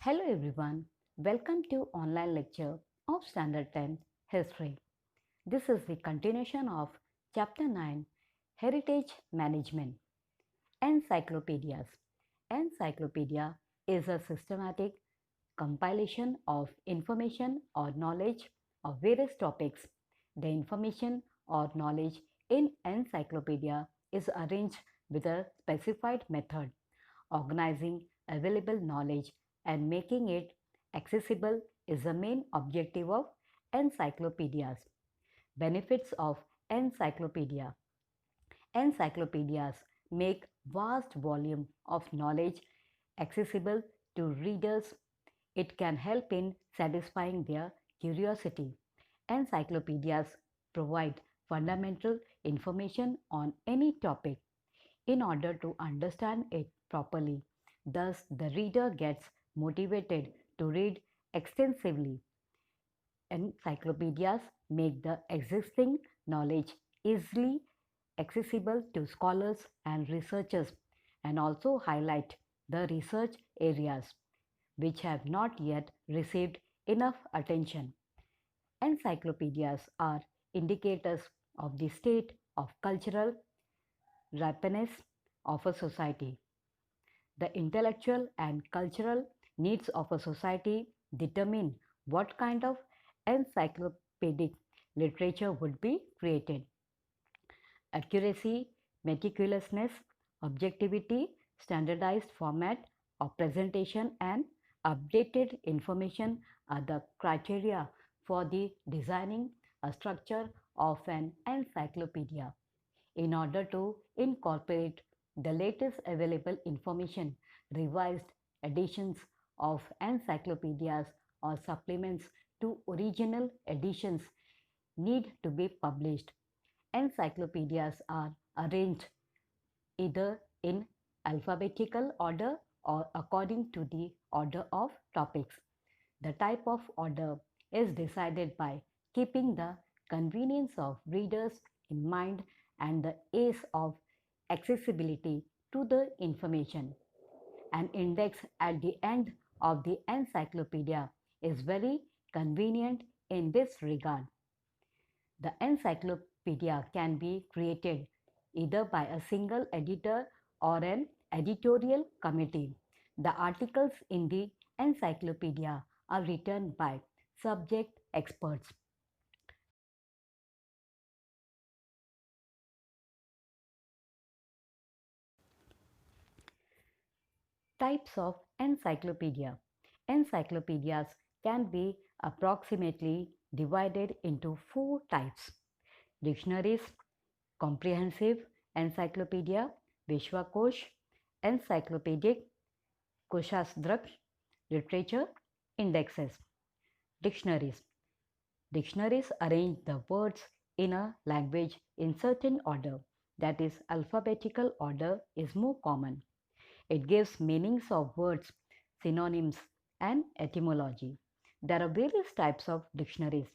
Hello everyone, welcome to online lecture of Standard 10 History. This is the continuation of Chapter 9 Heritage Management. Encyclopedias. Encyclopedia is a systematic compilation of information or knowledge of various topics. The information or knowledge in encyclopedia is arranged with a specified method. Organizing available knowledge and making it accessible is the main objective of encyclopedias. Benefits of encyclopedia. Encyclopedias make vast volume of knowledge accessible to readers. It can help in satisfying their curiosity. Encyclopedias provide fundamental information on any topic in order to understand it properly. Thus, the reader gets motivated to read extensively. Encyclopedias make the existing knowledge easily accessible to scholars and researchers and also highlight the research areas which have not yet received enough attention. Encyclopedias are indicators of the state of cultural ripeness of a society. The intellectual and cultural needs of a society determine what kind of encyclopedic literature would be created. Accuracy, meticulousness, objectivity, standardized format of presentation and updated information are the criteria for the designing a structure of an encyclopedia. In order to incorporate the latest available information, revised editions of encyclopedias or supplements to original editions need to be published. Encyclopedias are arranged either in alphabetical order or according to the order of topics. The type of order is decided by keeping the convenience of readers in mind and the ease of accessibility to the information. An index at the end of the encyclopedia is very convenient in this regard. The encyclopedia can be created either by a single editor or an editorial committee. The articles in the encyclopedia are written by subject experts. Types of encyclopedia. Encyclopedias can be approximately divided into four types: dictionaries, comprehensive encyclopedia, Vishwakosh, encyclopedic, Koshasdrak, literature, indexes. Dictionaries. Dictionaries arrange the words in a language in certain order, that is, alphabetical order is more common. It gives meanings of words, synonyms, and etymology. There are various types of dictionaries.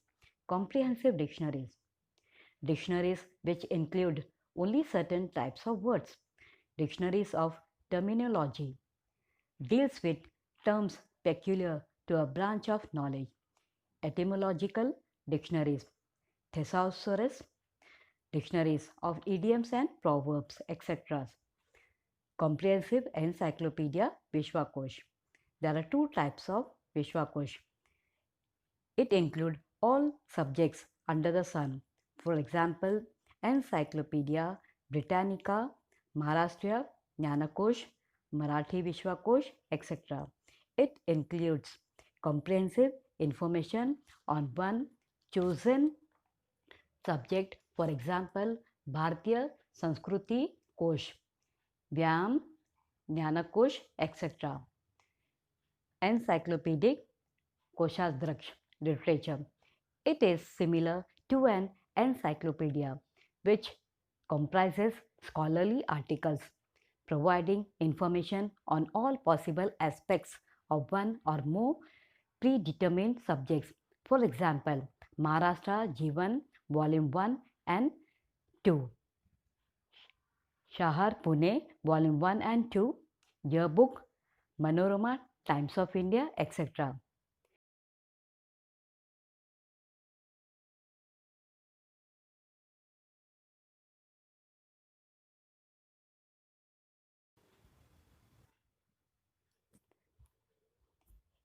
Comprehensive dictionaries. Dictionaries which include only certain types of words. Dictionaries of terminology deals with terms peculiar to a branch of knowledge. Etymological dictionaries. Thesaurus, dictionaries of idioms and proverbs, etc. Comprehensive Encyclopedia Vishwakosh. There are two types of Vishwakosh. It includes all subjects under the sun. For example, Encyclopedia Britannica, Maharashtra Jnanakosh, Marathi Vishwakosh, etc. It includes comprehensive information on one chosen subject, for example, Bharatiya Sanskruti Kosh, Vyam, Jnanakosh, etc. Encyclopedic Koshasdraksh literature. It is similar to an encyclopedia which comprises scholarly articles providing information on all possible aspects of one or more predetermined subjects. For example, Maharashtra Jivan Volume 1 and 2, Shahar Pune Volume 1 and 2, Yearbook Manorama Times of India, etc.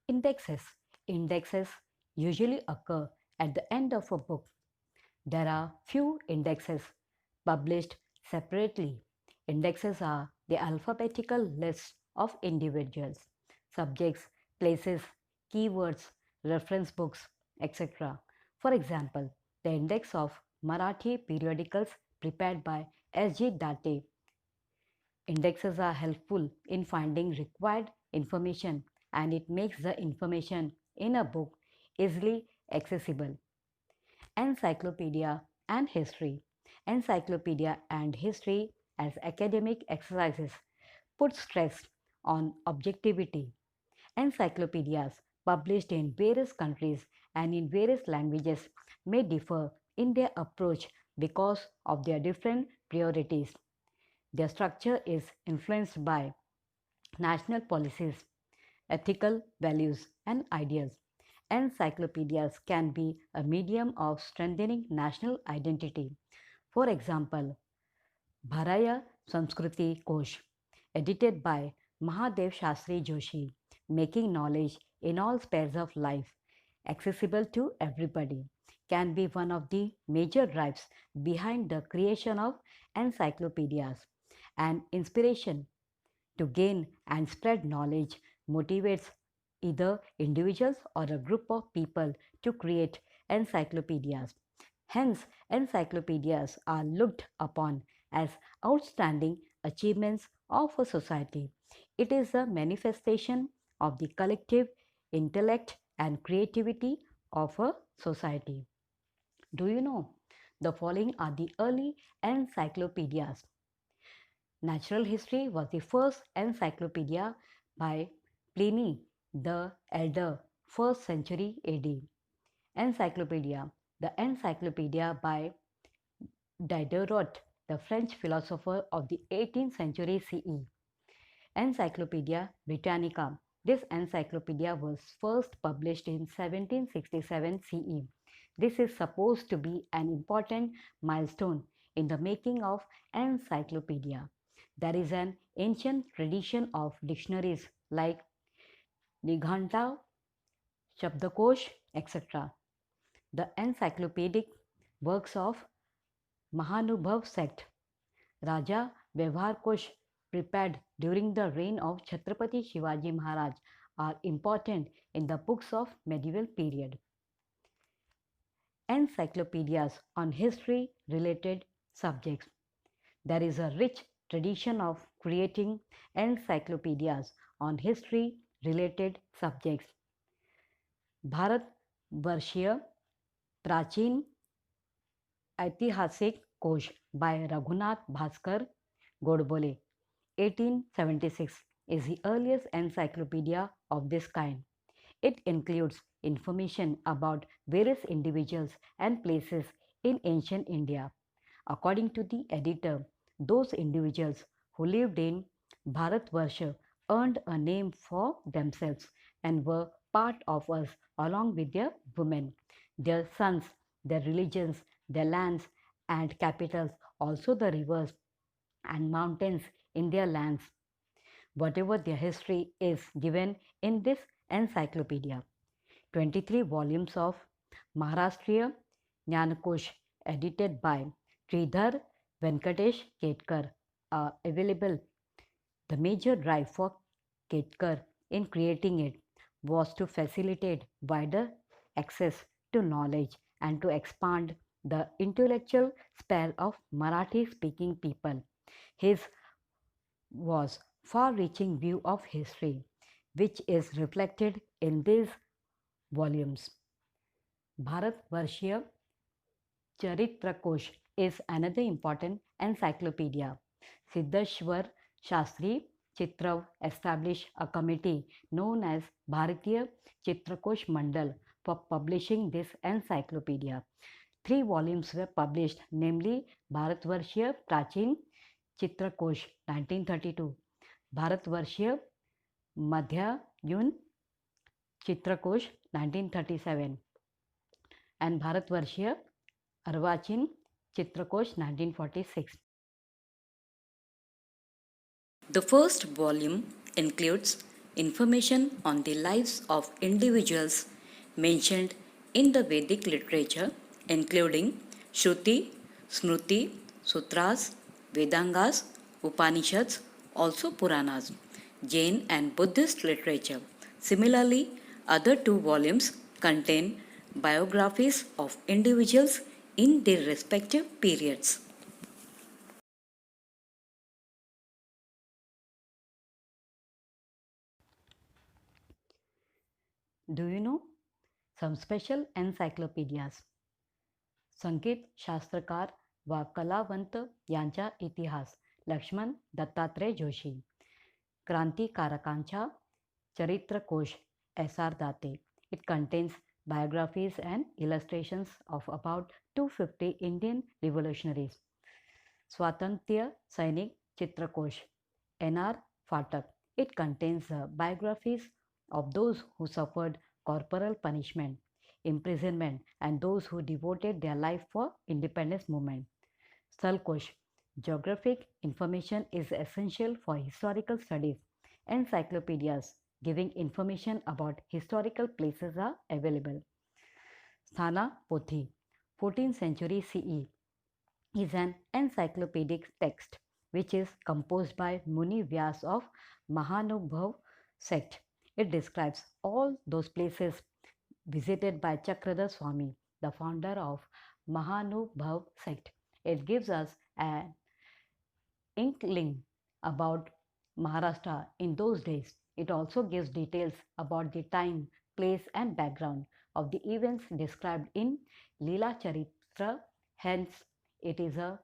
Indexes. Indexes usually occur at the end of a book. There are few indexes published separately. Indexes are the alphabetical list of individuals, subjects, places, keywords, reference books, etc. For example, the index of Marathi periodicals prepared by S.G. Date. Indexes are helpful in finding required information and it makes the information in a book easily accessible. Encyclopedia and history. Encyclopedia and history as academic exercises put stress on objectivity. Encyclopedias published in various countries and in various languages may differ in their approach because of their different priorities. Their structure is influenced by national policies, ethical values, and ideas. Encyclopedias can be a medium of strengthening national identity. For example, Bharaya Samskriti Kosh, edited by Mahadev Shastri Joshi, making knowledge in all spheres of life accessible to everybody, can be one of the major drives behind the creation of encyclopedias. And inspiration to gain and spread knowledge motivates either individuals or a group of people to create encyclopedias. Hence, encyclopedias are looked upon as outstanding achievements of a society. It is a manifestation of the collective intellect and creativity of a society. Do you know? The following are the early encyclopedias. Natural history was the first encyclopedia by Pliny the Elder, 1st century AD. Encyclopedia. The Encyclopedia by Diderot, the French philosopher of the 18th century CE. Encyclopedia Britannica. This encyclopedia was first published in 1767 CE. This is supposed to be an important milestone in the making of encyclopedia. There is an ancient tradition of dictionaries like Nighanta, Shabdakosh, etc. The encyclopedic works of Mahanubhav sect, Raja Vyavharkosh, prepared during the reign of Chhatrapati Shivaji Maharaj, are important in the books of medieval period. Encyclopedias on history related subjects. There is a rich tradition of creating encyclopedias on history related subjects. Bharat Varshia Prachin ऐतिहासिक कोश by Raghunath Bhaskar Godbole, 1876, is the earliest encyclopedia of this kind. It includes information about various individuals and places in ancient India. According to the editor, those individuals who lived in Bharatvarsha earned a name for themselves and were part of us along with their women, their sons, their religions, their lands and capitals, also the rivers and mountains in their lands. Whatever their history is given in this encyclopedia. 23 volumes of Maharashtriya Jnanakosh edited by Sridhar Venkatesh Ketkar are available. The major drive for Ketkar in creating it was to facilitate wider access to knowledge and to expand the intellectual sphere of Marathi speaking people. His was far-reaching view of history, which is reflected in these volumes. Bharatvarshiya Charitrakosh is another important encyclopedia. Siddheshwar Shastri Chitrav established a committee known as Bharatiya Chitrakosh Mandal for publishing this encyclopedia. 3 volumes were published, namely Bharatvarshiya Prachin Chitrakosh 1932, Bharatvarshiya Madhyayun Chitrakosh 1937 and Bharatvarshiya Arvachin Chitrakosh 1946. The first volume includes information on the lives of individuals mentioned in the Vedic literature, including Shruti, Smruti, Sutras, Vedangas, Upanishads, also Puranas, Jain and Buddhist literature. Similarly, other two volumes contain biographies of individuals in their respective periods. Do you know some special encyclopedias? संगीत शास्त्रकार व कलावंत यांचा इतिहास Lakshman Dattatray Joshi. क्रांतिकारकांचा चरित्रकोश S.R. Date. It contains biographies and illustrations of about 250 Indian revolutionaries. स्वातंत्र्य सैनिक चित्रकोश N.R. Fatak. It contains biographies of those who suffered corporal punishment, imprisonment, and those who devoted their life for independence movement. Stalkosh. Geographic information is essential for historical studies. Encyclopedias giving information about historical places are available. Sthana Pothi, 14th century CE, is an encyclopedic text which is composed by Muni Vyas of Mahanubhav sect. It describes all those places visited by Chakradhar Swami, the founder of Mahanubhav sect. It gives us an inkling about Maharashtra in those days. It also gives details about the time, place, and background of the events described in Leela Charitra. Hence, it is a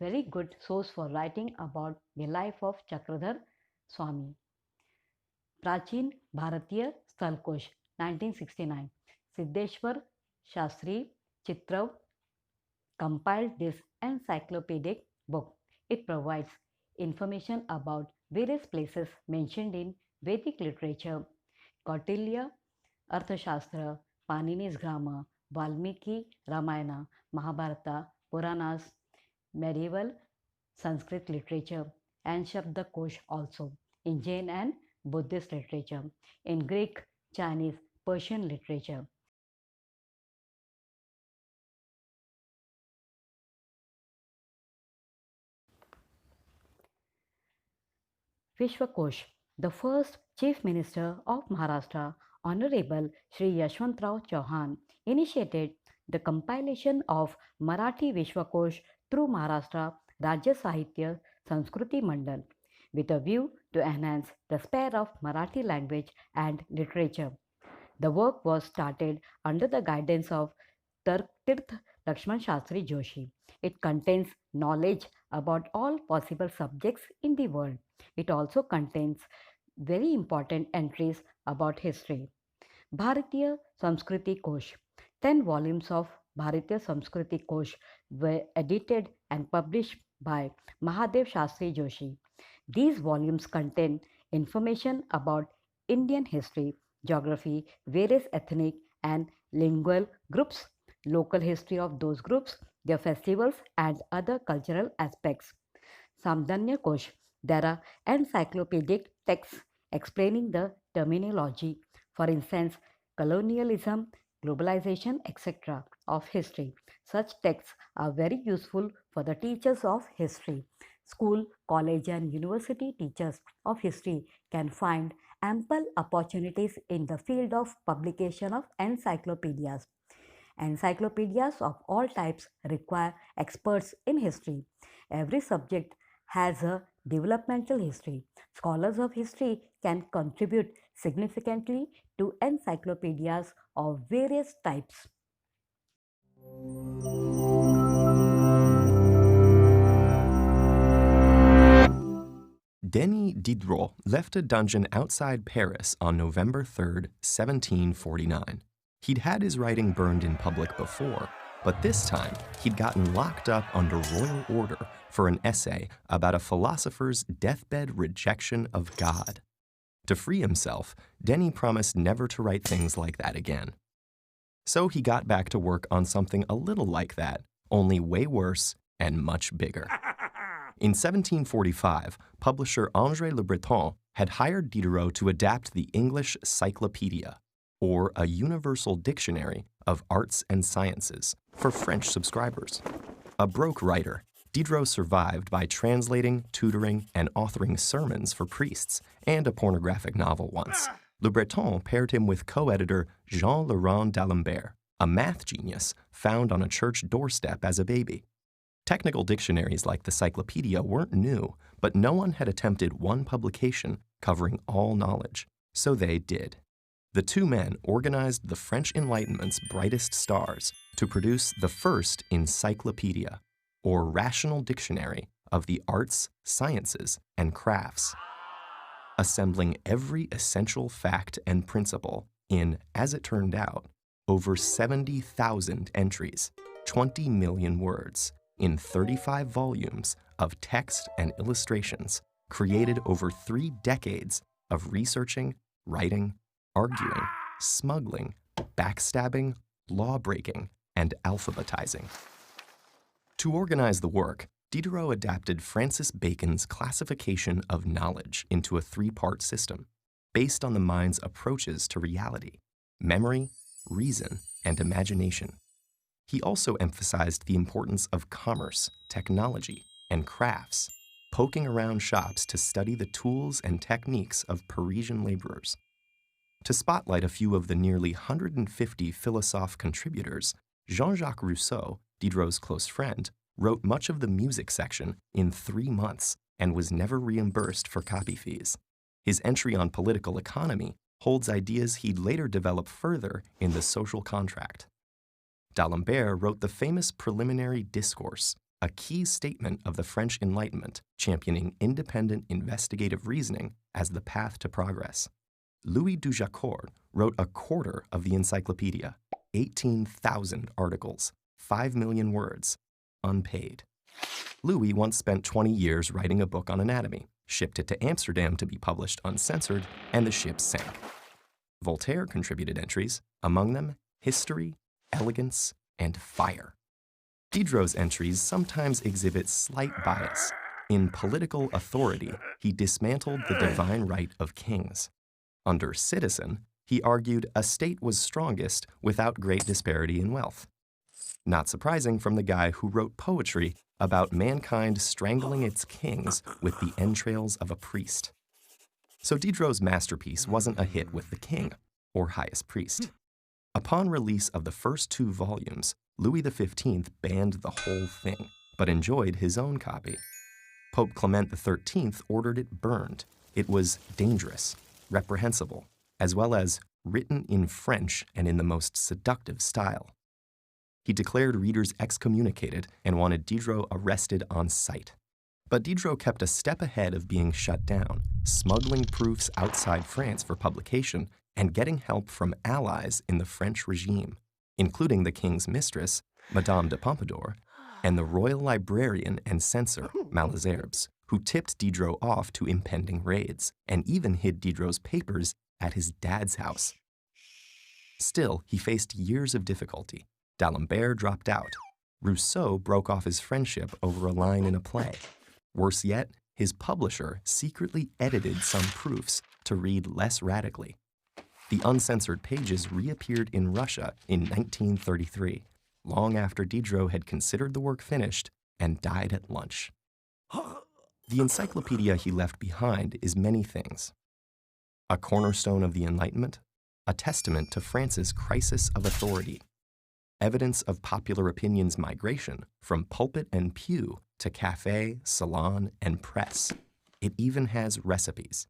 very good source for writing about the life of Chakradhar Swami. प्राचीन भारतीय स्थलकोश 1969. Siddheshwar Shastri Chitrav compiled this encyclopedic book. It provides information about various places mentioned in Vedic literature, Kautilya Arthashastra, Panini's Grammar, Valmiki Ramayana, Mahabharata, Puranas, medieval Sanskrit literature, and Shabdakosh also in Jain and Buddhist literature, in Greek, Chinese, Persian literature. Vishwakosh, the first Chief Minister of Maharashtra, Honorable Shri Yashwantrao Chauhan, initiated the compilation of Marathi Vishwakosh through Maharashtra Rajya Sahitya Sanskriti Mandal with a view to enhance the sphere of Marathi language and literature. The work was started under the guidance of Tirth Lakshman Shastri Joshi. It contains knowledge about all possible subjects in the world. It also contains very important entries about history. Bharatiya Samskriti Kosh. 10 volumes of Bharatiya Samskriti Kosh were edited and published by Mahadev Shastri Joshi. These volumes contain information about Indian history, geography, various ethnic and lingual groups, local history of those groups, their festivals, and other cultural aspects. Samdanya Kosh. There are encyclopedic texts explaining the terminology, for instance, colonialism, globalization, etc., of history. Such texts are very useful for the teachers of history. School, college, and university teachers of history can find ample opportunities in the field of publication of encyclopedias. Encyclopedias of all types require experts in history. Every subject has a developmental history. Scholars of history can contribute significantly to encyclopedias of various types. Denis Diderot left a dungeon outside Paris on November 3, 1749. He'd had his writing burned in public before, but this time he'd gotten locked up under royal order for an essay about a philosopher's deathbed rejection of God. To free himself, Denis promised never to write things like that again. So he got back to work on something a little like that, only way worse and much bigger. In 1745, publisher André Le Breton had hired Diderot to adapt the English Cyclopedia, or a universal dictionary of arts and sciences, for French subscribers. A broke writer, Diderot survived by translating, tutoring, and authoring sermons for priests and a pornographic novel once. Le Breton paired him with co-editor Jean-Laurent d'Alembert, a math genius found on a church doorstep as a baby. Technical dictionaries like the Cyclopedia weren't new, but no one had attempted one publication covering all knowledge, so they did. The two men organized the French Enlightenment's brightest stars to produce the first encyclopedia, or rational dictionary of the arts, sciences, and crafts, assembling every essential fact and principle in, as it turned out, over 70,000 entries, 20 million words, in 35 volumes of text and illustrations created over 3 decades of researching, writing, arguing, smuggling, backstabbing, law-breaking, and alphabetizing. To organize the work, Diderot adapted Francis Bacon's classification of knowledge into a 3-part system, based on the mind's approaches to reality: memory, reason, and imagination. He also emphasized the importance of commerce, technology, and crafts, poking around shops to study the tools and techniques of Parisian laborers. To spotlight a few of the nearly 150 philosophe contributors, Jean-Jacques Rousseau, Diderot's close friend, wrote much of the music section in 3 months and was never reimbursed for copy fees. His entry on political economy holds ideas he'd later develop further in The Social Contract. D'Alembert wrote the famous Preliminary Discourse, a key statement of the French Enlightenment championing independent investigative reasoning as the path to progress. Louis de Jaucourt wrote a quarter of the encyclopedia, 18,000 articles, 5 million words, unpaid. Louis once spent 20 years writing a book on anatomy, shipped it to Amsterdam to be published uncensored, and the ship sank. Voltaire contributed entries, among them history, elegance, and fire. Diderot's entries sometimes exhibit slight bias. In Political Authority, he dismantled the divine right of kings. Under Citizen, he argued a state was strongest without great disparity in wealth. Not surprising from the guy who wrote poetry about mankind strangling its kings with the entrails of a priest. So Diderot's masterpiece wasn't a hit with the king, or highest priest. Upon release of the first 2 volumes, Louis XV banned the whole thing, but enjoyed his own copy. Pope Clement XIII ordered it burned. It was dangerous, reprehensible, as well as written in French and in the most seductive style. He declared readers excommunicated and wanted Diderot arrested on sight. But Diderot kept a step ahead of being shut down, smuggling proofs outside France for publication and getting help from allies in the French regime, including the king's mistress, Madame de Pompadour, and the royal librarian and censor, Malesherbes, who tipped Diderot off to impending raids and even hid Diderot's papers at his dad's house. Still, he faced years of difficulty. D'Alembert dropped out. Rousseau broke off his friendship over a line in a play. Worse yet, his publisher secretly edited some proofs to read less radically. The uncensored pages reappeared in Russia in 1933, long after Diderot had considered the work finished and died at lunch. The encyclopedia he left behind is many things. A cornerstone of the Enlightenment, a testament to France's crisis of authority, evidence of popular opinion's migration from pulpit and pew to cafe, salon, and press. It even has recipes.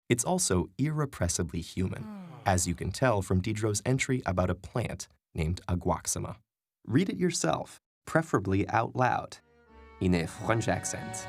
It's also irrepressibly human, as you can tell from Diderot's entry about a plant named aguaxima. Read it yourself, preferably out loud, in a French accent.